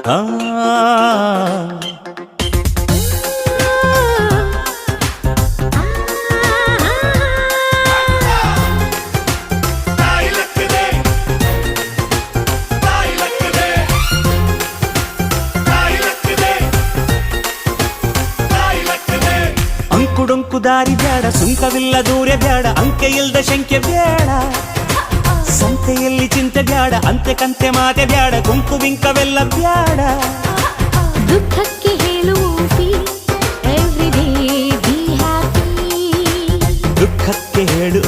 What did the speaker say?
ಆ ಅಂಕುಡೊಂಕು ದಾರಿ ಬ್ಯಾಡ, ಸುಂಕವಿಲ್ಲ ದೂರ ಬ್ಯಾಡ, ಅಂಕೆ ಇಲ್ದ ಶಂಕೆ ಬ್ಯಾಡ, ಸಂತೆಯಲ್ಲಿ ಚಿಂತೆ ಬ್ಯಾಡ, ಅಂತೆ ಕಂತೆ ಮಾತೆ ಬ್ಯಾಡ, ಕುಂಕು ಬಿಂಕವೆಲ್ಲ ಬ್ಯಾಡ. ದುಃಖಕ್ಕೆ ಹೇಳು ಎವ್ರಿ ಡೇ ಬಿ ಹ್ಯಾಪಿ, ದುಃಖಕ್ಕೆ ಹೇಳು